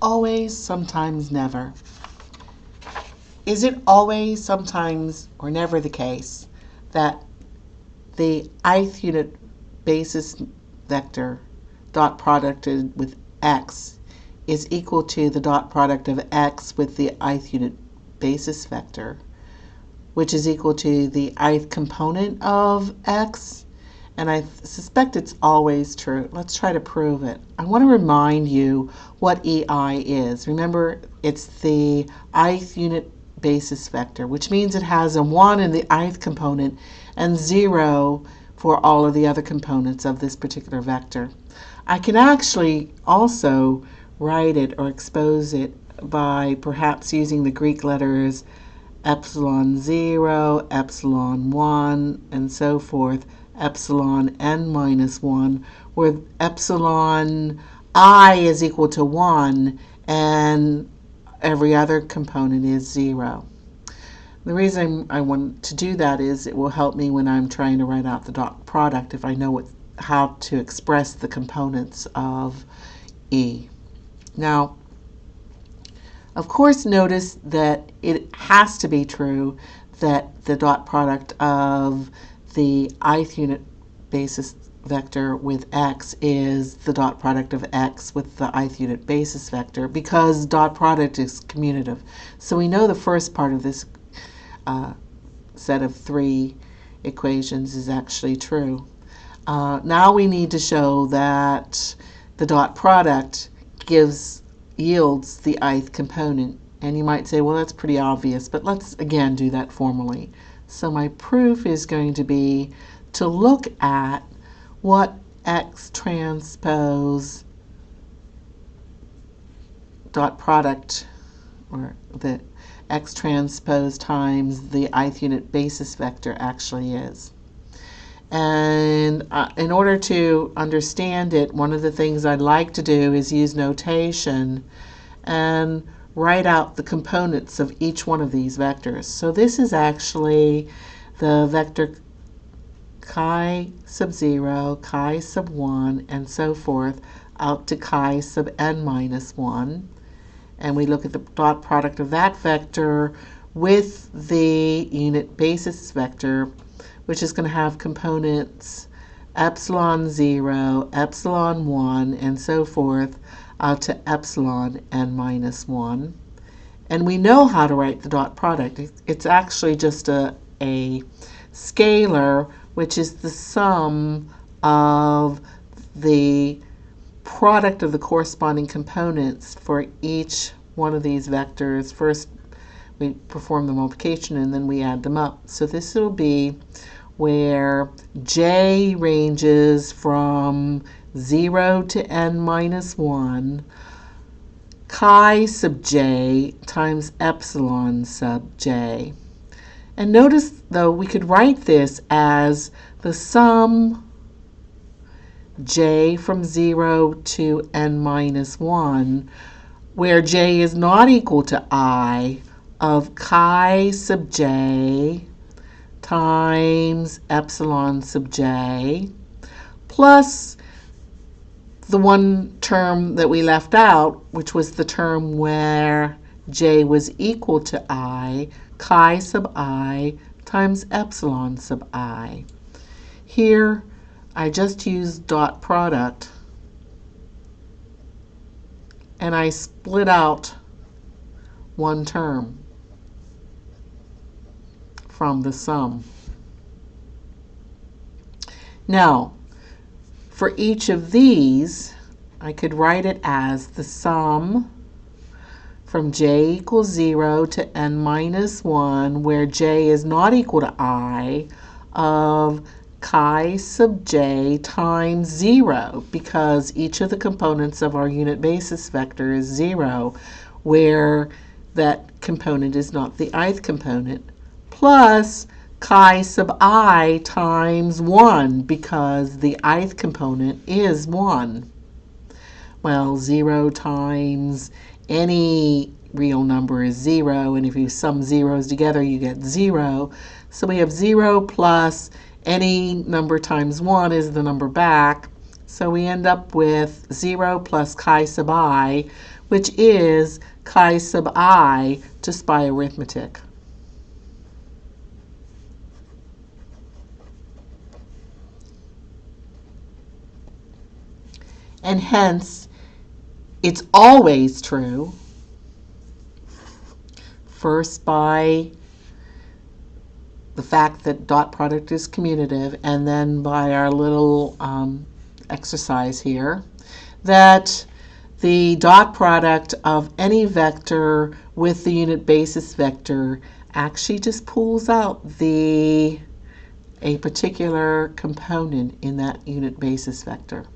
always, sometimes never. Is it always, sometimes, or never the case that the ith unit basis vector dot product with x is equal to the dot product of x with the ith unit basis vector, which is equal to the ith component of x? And I suspect it's always true. Let's try to prove it. I want to remind you what EI is. Remember, it's the ith unit basis vector, which means it has a 1 in the ith component and 0 for all of the other components of this particular vector. I can actually also write it or expose it by perhaps using the Greek letters epsilon 0, epsilon 1, and so forth, epsilon n minus 1, where epsilon I is equal to 1 and every other component is 0. The reason I want to do that is it will help me when I'm trying to write out the dot product if I know how to express the components of E. Now, of course, notice that it has to be true that the dot product of the ith unit basis vector with x is the dot product of x with the ith unit basis vector, because dot product is commutative. So we know the first part of this set of 3 equations is actually true. Now we need to show that the dot product yields the ith component. And you might say, well, that's pretty obvious, but let's again do that formally. So my proof is going to be to look at what x transpose dot product, or the x transpose times the ith unit basis vector actually is. And in order to understand it, one of the things I'd like to do is use notation and write out the components of each one of these vectors. So this is actually the vector chi sub 0, chi sub 1, and so forth, out to chi sub n minus 1. And we look at the dot product of that vector with the unit basis vector, which is going to have components epsilon 0, epsilon 1, and so forth, out to epsilon n minus 1. And we know how to write the dot product. It's actually just a scalar, which is the sum of the product of the corresponding components for each one of these vectors. First, we perform the multiplication and then we add them up. So this will be where j ranges from 0 to n minus 1, chi sub j times epsilon sub j. And notice, though, we could write this as the sum j from 0 to n minus 1, where j is not equal to I, of chi sub j times epsilon sub j, plus the one term that we left out, which was the term where j was equal to I, chi sub I times epsilon sub I. Here, I just used dot product, and I split out one term from the sum. Now, for each of these, I could write it as the sum from j equals 0 to n minus 1, where j is not equal to I, of chi sub j times 0, because each of the components of our unit basis vector is 0, where that component is not the ith component, plus chi sub I times 1, because the ith component is 1. Well, 0 times any real number is 0, and if you sum zeros together, you get 0. So we have 0 plus any number times 1 is the number back, So we end up with 0 plus chi sub I, which is chi sub I just by arithmetic. And hence, it's always true, first by the fact that dot product is commutative, and then by our little exercise here, that the dot product of any vector with the unit basis vector actually just pulls out a particular component in that unit basis vector.